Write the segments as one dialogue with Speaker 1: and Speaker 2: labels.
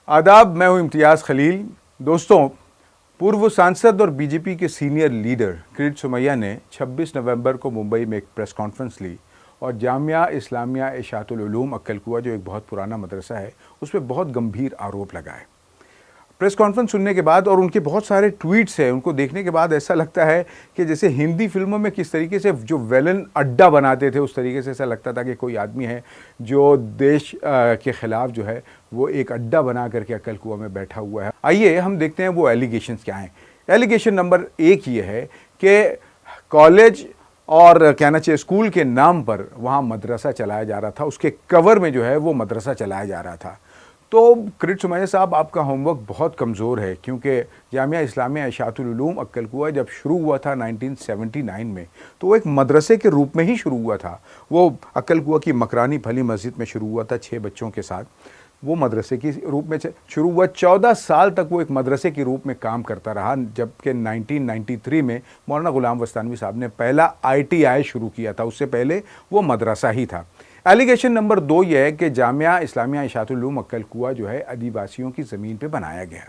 Speaker 1: आदाब, मैं हूं इम्तियाज़ खलील। दोस्तों, पूर्व सांसद और बीजेपी के सीनियर लीडर किरीट सोमैया ने 26 नवंबर को मुंबई में एक प्रेस कॉन्फ्रेंस ली और जामिया इस्लामिया इशातुल उलूम अक्कलकुआ, जो एक बहुत पुराना मदरसा है, उस पर बहुत गंभीर आरोप लगाए। प्रेस कॉन्फ्रेंस सुनने के बाद और उनके बहुत सारे ट्वीट्स हैं, उनको देखने के बाद ऐसा लगता है कि जैसे हिंदी फिल्मों में किस तरीके से जो विलन अड्डा बनाते थे, उस तरीके से ऐसा लगता था कि कोई आदमी है जो देश के ख़िलाफ़ जो है वो एक अड्डा बना करके अक्कलकुआ में बैठा हुआ है। आइए हम देखते हैं वो एलिगेशंस क्या हैं। एलिगेशन नंबर 1 ये है कि कॉलेज और कहना चाहिए स्कूल के नाम पर वहाँ मदरसा चलाया जा रहा था, उसके कवर में जो है वो मदरसा चलाया जा रहा था। तो किरीट सोमैया साहब, आपका होमवर्क बहुत कमज़ोर है, क्योंकि जामिया इस्लामिया इशातुल उलूम अक्कलकुआ जब शुरू हुआ था 1979 में, तो वो एक मदरसे के रूप में ही शुरू हुआ था। वो अक्कलकुआ की मकरानी फली मस्जिद में शुरू हुआ था 6 बच्चों के साथ। वो मदरसे के रूप में शुरू हुआ। 14 साल तक वो एक मदरसे के रूप में काम करता रहा, जबकि 1993 में मौलाना गुलाम वस्तानवी साहब ने पहला ITI शुरू किया था। उससे पहले वो मदरसा ही था। एलिगेशन नंबर 2 यह है कि जामिया इस्लामिया इशातुल उलूम अक्कलकुआ जो है आदिवासियों की ज़मीन पे बनाया गया है।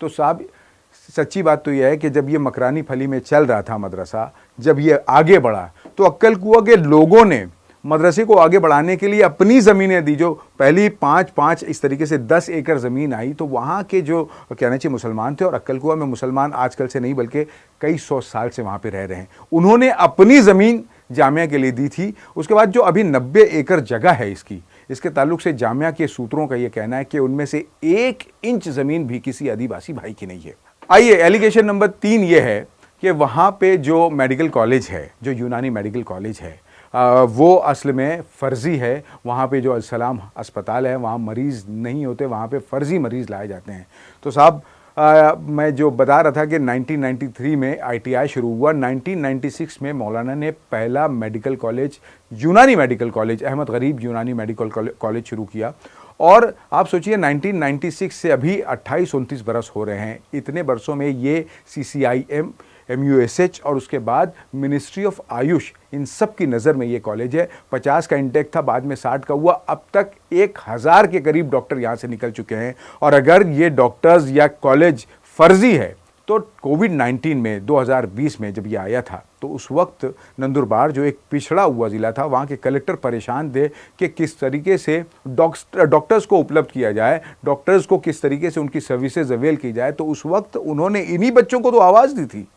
Speaker 1: तो साहब, सच्ची बात तो यह है कि जब ये मकरानी फली में चल रहा था मदरसा, जब ये आगे बढ़ा तो अक्कलकुआ के लोगों ने मदरसे को आगे बढ़ाने के लिए अपनी ज़मीनें दी। जो पहली 5-5 इस तरीके से 10 एकड़ ज़मीन आई, तो वहाँ के जो कहना चाहिए मुसलमान थे, और अक्कलकुआ में मुसलमान आजकल से नहीं बल्कि कई 100 साल से वहाँ पे रह रहे हैं, उन्होंने अपनी ज़मीन जामिया के लिए दी थी। उसके बाद जो अभी 90 एकड़ जगह है इसके ताल्लुक से जामिया के सूत्रों का ये कहना है कि उनमें से 1 इंच ज़मीन भी किसी आदिवासी भाई की नहीं है। आइए, एलिगेशन नंबर 3 ये है कि वहाँ पे जो मेडिकल कॉलेज है, जो यूनानी मेडिकल कॉलेज है, वो असल में फ़र्ज़ी है। वहाँ पे जो अल-सलाम अस्पताल है, वहाँ मरीज़ नहीं होते, वहाँ पे फ़र्ज़ी मरीज़ लाए जाते हैं। तो साहब, मैं जो बता रहा था कि 1993 में ITI शुरू हुआ, 1996 में मौलाना ने पहला मेडिकल कॉलेज, यूनानी मेडिकल कॉलेज, अहमद गरीब यूनानी मेडिकल कॉलेज शुरू किया। और आप सोचिए, 1996 से अभी 28-29 बरस हो रहे हैं। इतने बरसों में ये CCIM, MUSH और उसके बाद मिनिस्ट्री ऑफ आयुष, इन सब की नज़र में ये कॉलेज है। 50 का इंटेक था, बाद में 60 का हुआ। अब तक 1000 के करीब डॉक्टर यहाँ से निकल चुके हैं। और अगर ये डॉक्टर्स या कॉलेज फर्जी है तो कोविड-19 में 2020 में जब ये आया था, तो उस वक्त नंदुरबार जो एक पिछड़ा हुआ ज़िला था, वहाँ के कलेक्टर परेशान थे कि किस तरीके से डॉक्टर्स को उपलब्ध किया जाए, डॉक्टर्स को किस तरीके से उनकी सर्विसेज अवेल की जाए। तो उस वक्त उन्होंने इन्हीं बच्चों को तो आवाज़ दी थी,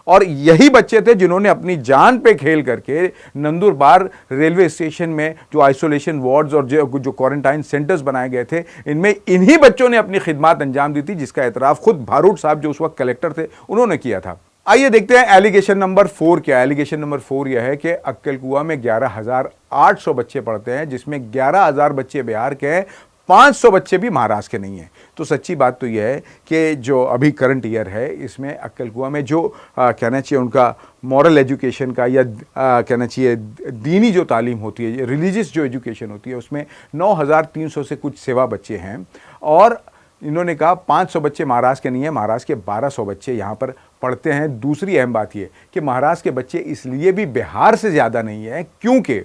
Speaker 1: और यही बच्चे थे जिन्होंने अपनी जान पे खेल करके नंदुरबार रेलवे स्टेशन में जो आइसोलेशन वार्ड्स और जो क्वारंटाइन सेंटर्स बनाए गए थे, इनमें इन्हीं बच्चों ने अपनी खिदमत अंजाम दी थी, जिसका एतराफ़ खुद भारूट साहब, जो उस वक्त कलेक्टर थे, उन्होंने किया था। आइए देखते हैं एलिगेशन नंबर 4 क्या है। एलिगेशन नंबर 4 यह है कि अक्कलकुआ में 11,800 बच्चे पढ़ते हैं, जिसमें 11,000 बच्चे बिहार के हैं, 500 बच्चे भी महाराष्ट्र के नहीं हैं। तो सच्ची बात तो यह है कि जो अभी करंट ईयर है, इसमें अक्कलकुआ में जो कहना चाहिए उनका मॉरल एजुकेशन का या कहना चाहिए दीनी जो तालीम होती है, रिलीजियस जो एजुकेशन होती है, उसमें 9,300 से कुछ सेवा बच्चे हैं। और इन्होंने कहा 500 बच्चे महाराष्ट्र के नहीं हैं, महाराष्ट्र के 1,200 बच्चे यहाँ पर पढ़ते हैं। दूसरी अहम बात यह कि महाराष्ट्र के बच्चे इसलिए भी बिहार से ज़्यादा नहीं हैं क्योंकि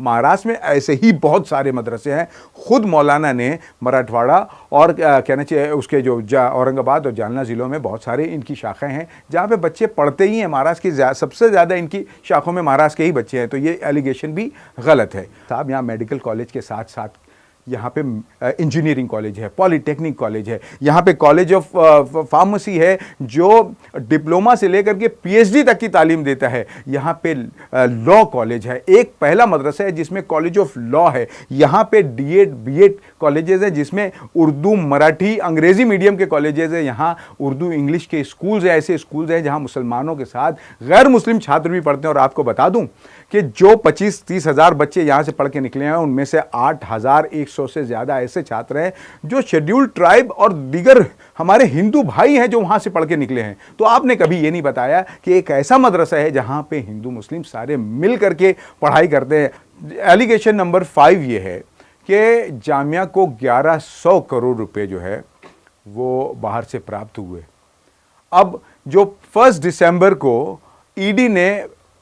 Speaker 1: महाराष्ट्र में ऐसे ही बहुत सारे मदरसे हैं। खुद मौलाना ने मराठवाड़ा और कहना चाहिए उसके जो औरंगाबाद और जालना ज़िलों में बहुत सारे इनकी शाखाएं हैं, जहाँ पे बच्चे पढ़ते ही हैं। महाराष्ट्र की सबसे ज़्यादा इनकी शाखों में महाराष्ट्र के ही बच्चे हैं। तो ये एलिगेशन भी गलत है साहब। यहाँ मेडिकल कॉलेज के साथ साथ यहाँ पे इंजीनियरिंग कॉलेज है, पॉलिटेक्निक कॉलेज है, यहाँ पे कॉलेज ऑफ फार्मेसी है जो डिप्लोमा से लेकर के PhD तक की तालीम देता है। यहाँ पे लॉ कॉलेज है, एक पहला मदरसा है जिसमें कॉलेज ऑफ लॉ है। यहाँ पे D.Ed B.Ed कॉलेजेस हैं जिसमें उर्दू, मराठी, अंग्रेज़ी मीडियम के कॉलेजेस हैं। यहाँ उर्दू इंग्लिश के स्कूल्स हैं, ऐसे स्कूल्स हैं जहाँ मुसलमानों के साथ गैर मुस्लिम छात्र भी पढ़ते हैं। और आपको बता दूँ कि जो 25-30 हज़ार बच्चे यहाँ से पढ़ के निकले हैं, उनमें से 8,100 से ज़्यादा ऐसे छात्र हैं जो शेड्यूल्ड ट्राइब और दीगर हमारे हिंदू भाई हैं जो वहाँ से पढ़ के निकले हैं। तो आपने कभी ये नहीं बताया कि एक ऐसा मदरसा है जहाँ पे हिंदू मुस्लिम सारे मिल करके पढ़ाई करते हैं। एलिगेशन नंबर 5 ये है कि जामिया को 1100 करोड़ रुपए जो है वो बाहर से प्राप्त हुए। अब जो 1 दिसंबर को ईडी ने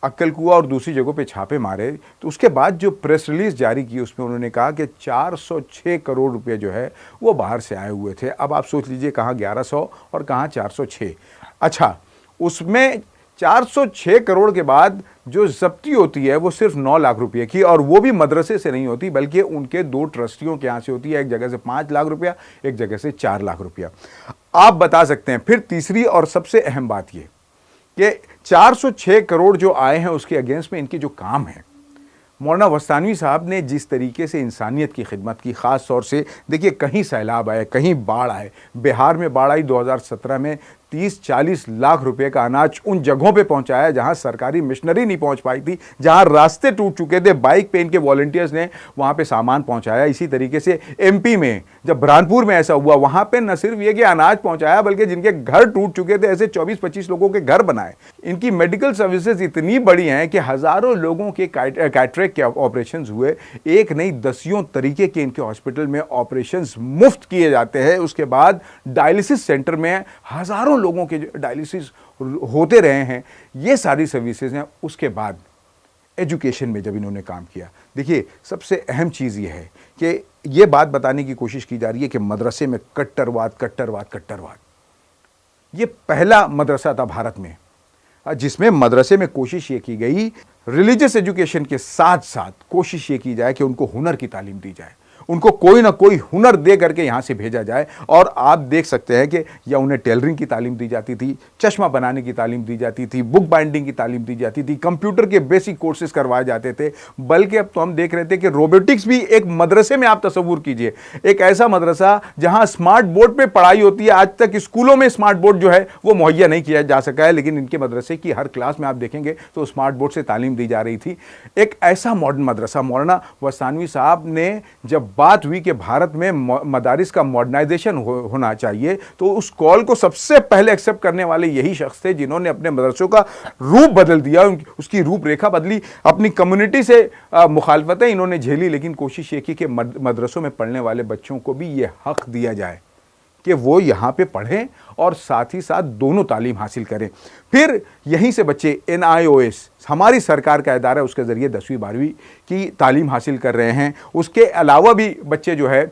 Speaker 1: अक्कल कुआ और दूसरी जगहों पे छापे मारे, तो उसके बाद जो प्रेस रिलीज जारी की उसमें उन्होंने कहा कि 406 करोड़ रुपए जो है वो बाहर से आए हुए थे। अब आप सोच लीजिए कहाँ 1100 और कहाँ 406। अच्छा, उसमें 406 करोड़ के बाद जो जब्ती होती है वो सिर्फ 9 लाख रुपए की, और वो भी मदरसे से नहीं होती बल्कि उनके 2 ट्रस्टियों के यहाँ से होती है। एक जगह से 5 लाख रुपया, एक जगह से 4 लाख रुपया। आप बता सकते हैं। फिर तीसरी और सबसे अहम बात ये कि 406 करोड़ जो आए हैं उसके अगेंस्ट में इनके जो काम है, मौलाना वस्तानवी साहब ने जिस तरीके से इंसानियत की खिदमत की, ख़ास तौर से देखिए कहीं सैलाब आए, कहीं बाढ़ आए। बिहार में बाढ़ आई 2017 में, 30-40 लाख रुपए का अनाज उन जगहों पे पहुंचाया जहां सरकारी मिशनरी नहीं पहुंच पाई थी, जहां रास्ते टूट चुके थे, बाइक पे इनके वॉलंटियर्स ने वहां पे सामान पहुंचाया। इसी तरीके से एमपी में जब बुरहानपुर में ऐसा हुआ, वहां पे न सिर्फ ये कि अनाज पहुंचाया बल्कि जिनके घर टूट चुके थे ऐसे 24-25 लोगों के घर बनाए। इनकी मेडिकल सर्विसेज इतनी बड़ी हैं कि हजारों लोगों के कैटरेक्ट के ऑपरेशन हुए। एक नहीं, दसियों तरीके के इनके हॉस्पिटल में ऑपरेशन मुफ्त किए जाते हैं। उसके बाद डायलिसिस सेंटर में हजारों लोगों के डायलिसिस होते रहे हैं। ये सारी सर्विसेज हैं। उसके बाद एजुकेशन में जब इन्होंने काम किया, देखिए सबसे अहम चीज़ ये है कि ये बात बताने की कोशिश की जा रही है कि मदरसे में कट्टरवाद कट्टरवाद कट्टरवाद। ये पहला मदरसा था भारत में जिसमें मदरसे में कोशिश ये की गई, रिलीजियस एजुकेशन के साथ साथ कोशिश ये की जाए कि उनको हुनर की तालीम दी जाए, उनको कोई ना कोई हुनर दे करके यहाँ से भेजा जाए। और आप देख सकते हैं कि या उन्हें टेलरिंग की तालीम दी जाती थी, चश्मा बनाने की तालीम दी जाती थी, बुक बाइंडिंग की तालीम दी जाती थी, कंप्यूटर के बेसिक कोर्सेज करवाए जाते थे। बल्कि अब तो हम देख रहे थे कि रोबोटिक्स भी एक मदरसे में, आप तस्वूर कीजिए, एक ऐसा मदरसा जहाँ स्मार्ट बोर्ड पर पढ़ाई होती है। आज तक स्कूलों में स्मार्ट बोर्ड जो है वो मुहैया नहीं किया जा सका है, लेकिन इनके मदरसे की हर क्लास में आप देखेंगे तो स्मार्ट बोर्ड से तालीम दी जा रही थी। एक ऐसा मॉडर्न मदरसा, मौलाना वस्तानवी साहब ने जब बात हुई कि भारत में मदारिस का मॉडर्नाइजेशन होना चाहिए, तो उस कॉल को सबसे पहले एक्सेप्ट करने वाले यही शख्स थे जिन्होंने अपने मदरसों का रूप बदल दिया, उसकी रूपरेखा बदली। अपनी कम्युनिटी से मुखालफतें इन्होंने झेली, लेकिन कोशिश ये की कि मदरसों में पढ़ने वाले बच्चों को भी ये हक दिया जाए कि वो यहाँ पे पढ़ें और साथ ही साथ दोनों तालीम हासिल करें। फिर यहीं से बच्चे NIOS, हमारी सरकार का इदारा है, उसके ज़रिए 10वीं 12वीं की तालीम हासिल कर रहे हैं। उसके अलावा भी बच्चे जो है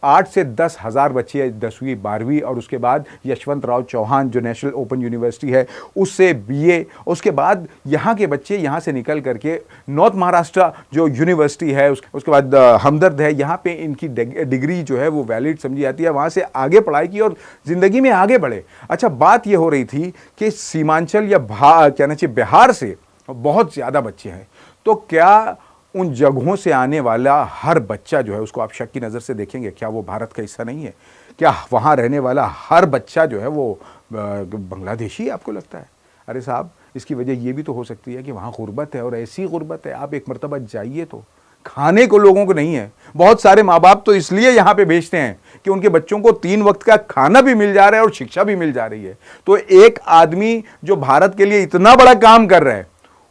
Speaker 1: 8 से 10 हज़ार बच्चे 10वीं 12वीं, और उसके बाद यशवंतराव चौहान जो नेशनल ओपन यूनिवर्सिटी है उससे BA। उसके बाद यहाँ के बच्चे यहाँ से निकल करके नॉर्थ महाराष्ट्र जो यूनिवर्सिटी है, उसके बाद हमदर्द है, यहाँ पे इनकी डिग्री जो है वो वैलिड समझी जाती है। वहाँ से आगे पढ़ाई की और ज़िंदगी में आगे बढ़े। अच्छा, बात ये हो रही थी कि सीमांचल या कहना चाहिए बिहार से बहुत ज़्यादा बच्चे हैं, तो क्या उन जगहों से आने वाला हर बच्चा जो है उसको आप शक की नज़र से देखेंगे? क्या वो भारत का हिस्सा नहीं है? क्या वहाँ रहने वाला हर बच्चा जो है वो बांग्लादेशी आपको लगता है? अरे साहब, इसकी वजह ये भी तो हो सकती है कि वहाँ गुर्बत है, और ऐसी गुर्बत है, आप एक मरतबा जाइए तो खाने को लोगों को नहीं है। बहुत सारे माँ बाप तो इसलिए यहाँ पे भेजते हैं कि उनके बच्चों को 3 वक्त का खाना भी मिल जा रहा है और शिक्षा भी मिल जा रही है। तो एक आदमी जो भारत के लिए इतना बड़ा काम कर रहा है,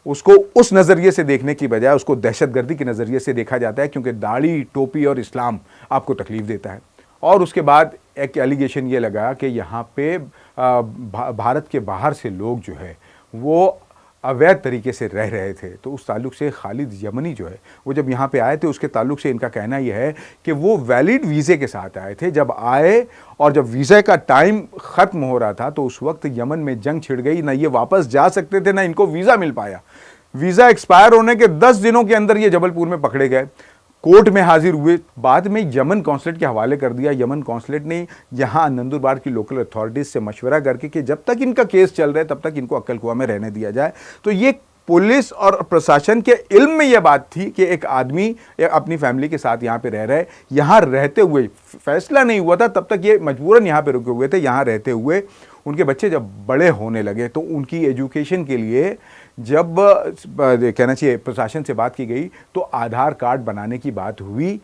Speaker 1: उसको उस नज़रिए से देखने की बजाय उसको दहशतगर्दी के नज़रिए से देखा जाता है, क्योंकि दाढ़ी, टोपी और इस्लाम आपको तकलीफ देता है। और उसके बाद एक एलिगेशन ये लगा कि यहाँ पे भारत के बाहर से लोग जो है वो अवैध तरीके से रह रहे थे। तो उस ताल्लुक से खालिद यमनी जो है वो जब यहाँ पे आए थे, उसके ताल्लुक से इनका कहना यह है कि वो वैलिड वीज़े के साथ आए थे। जब आए और जब वीज़ा का टाइम ख़त्म हो रहा था तो उस वक्त यमन में जंग छिड़ गई, ना ये वापस जा सकते थे ना इनको वीज़ा मिल पाया। वीज़ा एक्सपायर होने के 10 दिनों के अंदर ये जबलपुर में पकड़े गए, कोर्ट में हाजिर हुए, बाद में यमन कौंसलेट के हवाले कर दिया। यमन कौंसलेट ने यहाँ नंदुरबार की लोकल अथॉरिटीज़ से मशवरा करके कि जब तक इनका केस चल रहा है तब तक इनको अक्कल कुआ में रहने दिया जाए। तो ये पुलिस और प्रशासन के इल्म में यह बात थी कि एक आदमी अपनी फैमिली के साथ यहाँ पे रह रहा है। यहाँ रहते हुए फैसला नहीं हुआ था तब तक ये मजबूरन यहाँ पे रुके हुए थे। यहाँ रहते हुए उनके बच्चे जब बड़े होने लगे तो उनकी एजुकेशन के लिए जब कहना चाहिए प्रशासन से बात की गई तो आधार कार्ड बनाने की बात हुई।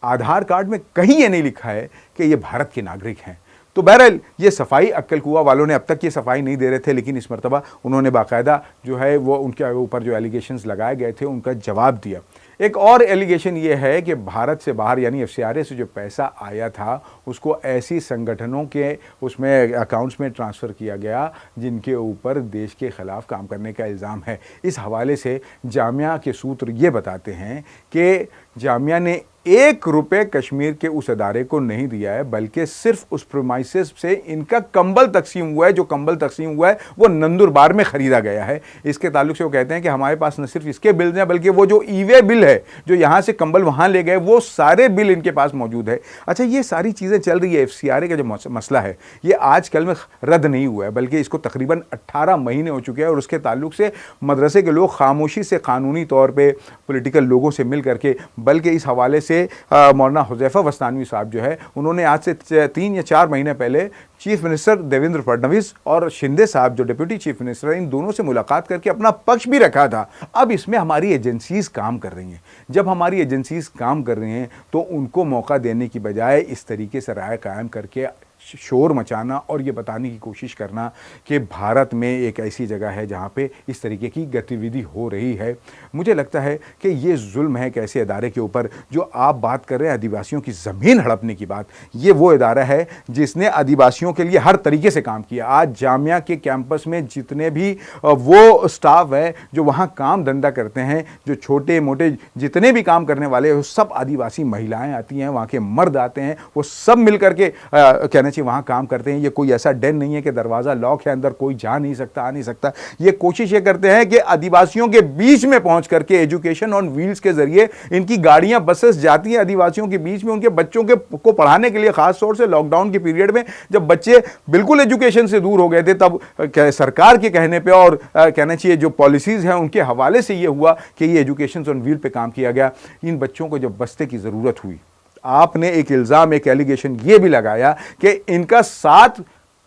Speaker 1: आधार कार्ड में कहीं ये नहीं लिखा है कि ये भारत के नागरिक हैं। तो बहरहाल ये सफाई अक्कल कुआ वालों ने अब तक ये सफाई नहीं दे रहे थे, लेकिन इस मरतबा उन्होंने बाकायदा जो है वो उनके ऊपर जो एलिगेशंस लगाए गए थे उनका जवाब दिया। एक और एलिगेशन ये है कि भारत से बाहर यानी एफसीआरए से जो पैसा आया था उसको ऐसी संगठनों के उसमें अकाउंट्स में ट्रांसफ़र किया गया जिनके ऊपर देश के खिलाफ काम करने का इल्ज़ाम है। इस हवाले से जामिया के सूत्र ये बताते हैं कि जामिया ने 1 रुपये कश्मीर के उस अदारे को नहीं दिया है, बल्कि सिर्फ उस प्रोमाइसेस से इनका कंबल तकसीम हुआ है। जो कंबल तकसीम हुआ है वो नंदुरबार में ख़रीदा गया है। इसके ताल्लुक से वो कहते हैं कि हमारे पास न सिर्फ इसके बिल्स हैं बल्कि वो जो ईवे बिल है जो यहाँ से कंबल वहाँ ले गए वो सारे बिल इनके पास मौजूद है। अच्छा, ये सारी चीज़ें चल रही है। एफसीआरए का जो मसला है ये आजकल में रद्द नहीं हुआ है, बल्कि इसको तकरीबन 18 महीने हो चुके हैं और उसके ताल्लुक से मदरसे के लोग खामोशी से कानूनी तौर पर पोलिटिकल लोगों से मिल करके, बल्कि इस हवाले से मौलाना हुज़ैफा वस्तानवी साहब जो है उन्होंने आज से 3 या 4 महीने पहले चीफ मिनिस्टर देवेंद्र फडणवीस और शिंदे साहब जो डिप्टी चीफ मिनिस्टर हैं इन दोनों से मुलाकात करके अपना पक्ष भी रखा था। अब इसमें हमारी एजेंसीज काम कर रही हैं। जब हमारी एजेंसीज काम कर रही हैं तो उनको मौका देने की बजाय इस तरीके से राय कायम करके शोर मचाना और ये बताने की कोशिश करना कि भारत में एक ऐसी जगह है जहाँ पे इस तरीके की गतिविधि हो रही है, मुझे लगता है कि ये जुल्म है एक ऐसे इदारे के ऊपर। जो आप बात कर रहे हैं आदिवासियों की ज़मीन हड़पने की बात, ये वो इदारा है जिसने आदिवासियों के लिए हर तरीके से काम किया। आज जामिया के कैंपस में जितने भी वो स्टाफ है जो वहाँ काम धंधा करते हैं, जो छोटे मोटे जितने भी काम करने वाले हैं, सब आदिवासी महिलाएँ आती हैं, वहाँ के मर्द आते हैं, वो सब मिल करके कहना वहां काम करते हैं। ये कोई ऐसा डर नहीं है कि दरवाजा लॉक है, अंदर कोई जा नहीं सकता, आ नहीं सकता। ये कोशिश ये करते हैं कि आदिवासियों के बीच में पहुंच करके एजुकेशन ऑन व्हील्स के जरिए इनकी गाड़ियां बसेस जाती हैं आदिवासियों के बीच में उनके बच्चों को पढ़ाने के लिए। खास तौर से लॉकडाउन के पीरियड में जब बच्चे बिल्कुल एजुकेशन से दूर हो गए थे तब सरकार के कहने पर और कहना चाहिए जो पॉलिसीज हैं उनके हवाले से ये हुआ कि ये एजुकेशन ऑन व्हील पर काम किया गया। इन बच्चों को जब बस्ते की जरूरत हुई, आपने एक इल्जाम एक एलिगेशन ये भी लगाया कि इनका साथ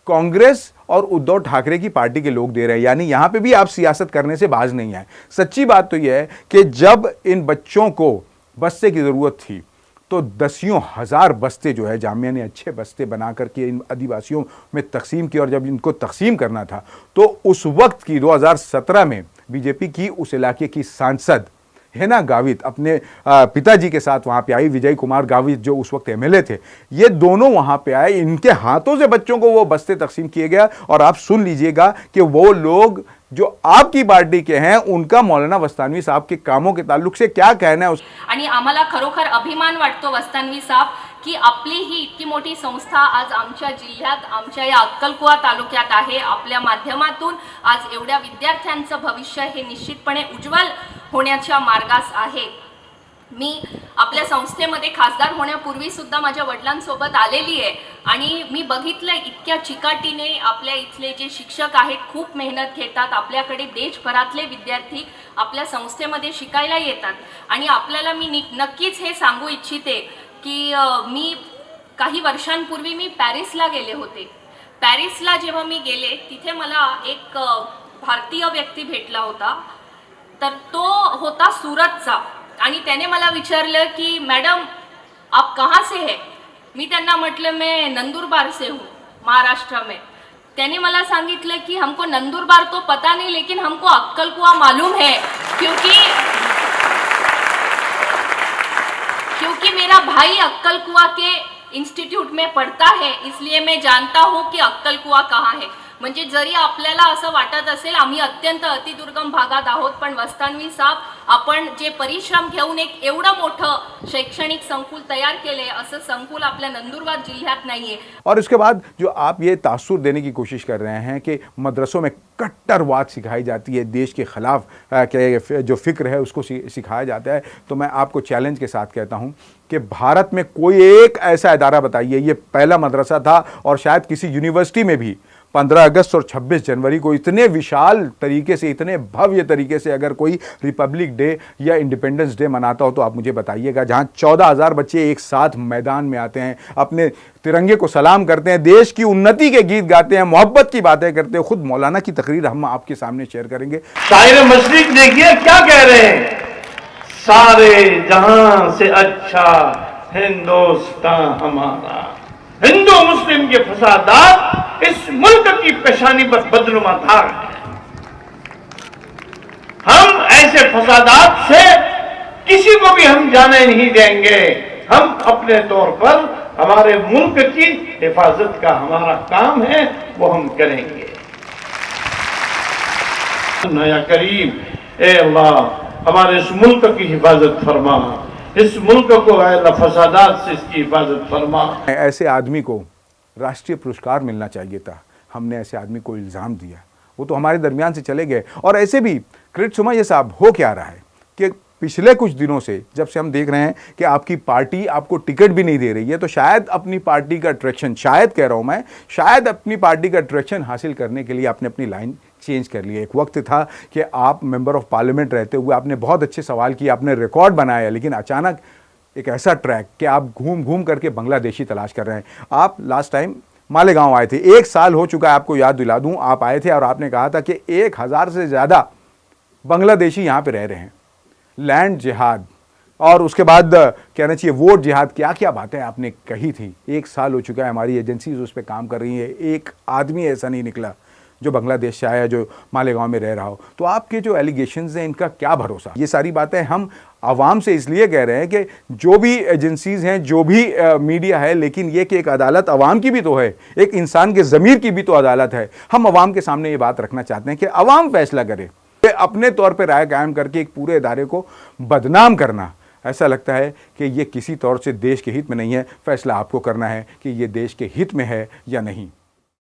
Speaker 1: कांग्रेस और उद्धव ठाकरे की पार्टी के लोग दे रहे हैं, यानी यहां पे भी आप सियासत करने से बाज नहीं आए। सच्ची बात तो यह है कि जब इन बच्चों को बस्ते की जरूरत थी तो दसियों हजार बस्ते जो है जामिया ने अच्छे बस्ते बना करके इन आदिवासियों में तकसीम किए और जब इनको तकसीम करना था तो उस वक्त की 2017 में बीजेपी की उस इलाके की सांसद हेना गावित अपने पिताजी के साथ वहाँ पे आई, विजय कुमार गावित जो उस वक्त एमएलए थे, ये दोनों वहाँ पे आए। इनके हाथों से बच्चों को वो बस्ते तकसीम किए गया। और आप सुन लीजिएगा कि वो लोग जो आपकी पार्टी के हैं उनका मौलाना वस्तानवी साहब के कामों के ताल्लुक से क्या कहना है।
Speaker 2: आणि आम्हाला खरोखर अभिमान वाटतो वस्तानवी साहब की आपली ही इतकी मोठी संस्था आज आमच्या जिल्ह्यात आमच्या या अक्कलकुवा तालुक्यात आहे। आपल्या माध्यमातून आज एवढ्या विद्यार्थ्यांचं भविष्य हे निश्चितपणे उज्ज्वल होण्याच्या मार्गास आहे। मी आपल्या संस्थेमध्ये खासदार होण्यापूर्वी सुद्धा माझ्या वडिलांसोबत आलेली आहे आणि मी बघितलं इतक्या चिकाटीने आपल्या इथले जे शिक्षक आहेत खूप मेहनत घेतात। आपल्याकडे देशभरातले विद्यार्थी आपल्या संस्थेमध्ये शिकायला येतात आणि आपल्याला मी नक्कीच हे सांगू इच्छिते की मी काही वर्षांपूर्वी मी पॅरिसला गेले होते। पॅरिसला जेव्हा मी गेले तिथे मला एक भारतीय व्यक्ती भेटला होता, तर तो होता सूरतचा आणि त्याने मला विचारलं कि मैडम आप कहाँ से है। मी त्यांना म्हटलं मैं नंदुरबार से हूँ, महाराष्ट्र में। त्याने मला सांगितलं कि हमको नंदुरबार तो पता नहीं लेकिन हमको अक्कलकुआ मालूम है क्योंकि मेरा भाई अक्कलकुआ के इंस्टिट्यूट में पढ़ता है, इसलिए मैं जानता हूँ कि अक्कलकुआ कहाँ है। म्हणजे जरी आपल्याला असं वाटत असेल आम्ही अत्यंत अतिदुर्गम भागात आहोत, पण वस्तानवी साहब आपण जे परिश्रम घेऊन एक एवढं मोठं शैक्षणिक संकुल तयार केले, असं संकुल आपल्या नंदुरबार जिल्ह्यात नाहीये।
Speaker 1: और उसके बाद जो आप ये तासुर देने की कोशिश कर रहे हैं कि मदरसों में कट्टरवाद सिखाई जाती है, देश के खिलाफ के जो फिक्र है उसको सिखाया जाता है, तो मैं आपको चैलेंज के साथ कहता हूँ कि भारत में कोई एक ऐसा इदारा बताइए, ये पहला मदरसा था और शायद किसी यूनिवर्सिटी में भी 15 अगस्त और 26 जनवरी को इतने विशाल तरीके से, इतने भव्य तरीके से अगर कोई रिपब्लिक डे या इंडिपेंडेंस डे मनाता हो तो आप मुझे बताइएगा, जहां 14,000 बच्चे एक साथ मैदान में आते हैं, अपने तिरंगे को सलाम करते हैं, देश की उन्नति के गीत गाते हैं, मोहब्बत की बातें करते हैं। खुद मौलाना की तकरीर हम आपके सामने शेयर करेंगे।
Speaker 3: शायर मशरिक देखिए क्या कह रहे हैं, सारे जहां से अच्छा हिंदुस्तान हमारा, हिंदू मुस्लिम के फसादात इस मुल्क की पेशानी पर बदनुमा धार है। हम ऐसे फसादात से किसी को भी हम जाने नहीं देंगे। हम अपने तौर पर हमारे मुल्क की हिफाजत का हमारा काम है, वो हम करेंगे। या करीम, ए अल्लाह हमारे इस मुल्क की हिफाजत फरमा, इस मुल्क को अल्लाह फसादात से इसकी हिफाजत फरमा।
Speaker 1: ऐसे आदमी को राष्ट्रीय पुरस्कार मिलना चाहिए था, हमने ऐसे आदमी को इल्ज़ाम दिया, वो तो हमारे दरमियान से चले गए। और ऐसे भी किरीट सोमैया साहब, हो क्या रहा है कि पिछले कुछ दिनों से जब से हम देख रहे हैं कि आपकी पार्टी आपको टिकट भी नहीं दे रही है, तो शायद अपनी पार्टी का ट्रैक्शन, शायद कह रहा हूं मैं, शायद अपनी पार्टी का ट्रैक्शन हासिल करने के लिए आपने अपनी लाइन चेंज कर ली है। एक वक्त था कि आप मेंबर ऑफ पार्लियामेंट रहते हुए आपने बहुत अच्छे सवाल किए, आपने रिकॉर्ड बनाया, लेकिन अचानक एक ऐसा ट्रैक कि आप घूम घूम करके बांग्लादेशी तलाश कर रहे हैं। आप लास्ट टाइम मालेगांव आए थे, 1 साल हो चुका है, आपको याद दिला दूं, आप आए थे और आपने कहा था कि 1000 से ज़्यादा बांग्लादेशी यहाँ पे रह रहे हैं। लैंड जिहाद और उसके बाद कहना चाहिए वोट जिहाद, क्या क्या बातें आपने कही थी। 1 साल हो चुका है, हमारी एजेंसीज उस पर काम कर रही है, एक आदमी ऐसा नहीं निकला जो बांग्लादेश से आया, जो मालेगांव में रह रहा हो। तो आपके जो एलिगेशंस हैं, इनका क्या भरोसा। ये सारी बातें हम आवाम से इसलिए कह रहे हैं कि जो भी एजेंसीज हैं, जो भी मीडिया है, लेकिन ये कि एक अदालत आवाम की भी तो है, एक इंसान के ज़मीर की भी तो अदालत है। हम आवाम के सामने ये बात रखना चाहते हैं कि आवाम फैसला करे। अपने तौर पर राय कायम करके एक पूरे इदारे को बदनाम करना, ऐसा लगता है कि ये किसी तौर से देश के हित में नहीं है। फैसला आपको करना है कि ये देश के हित में है या नहीं।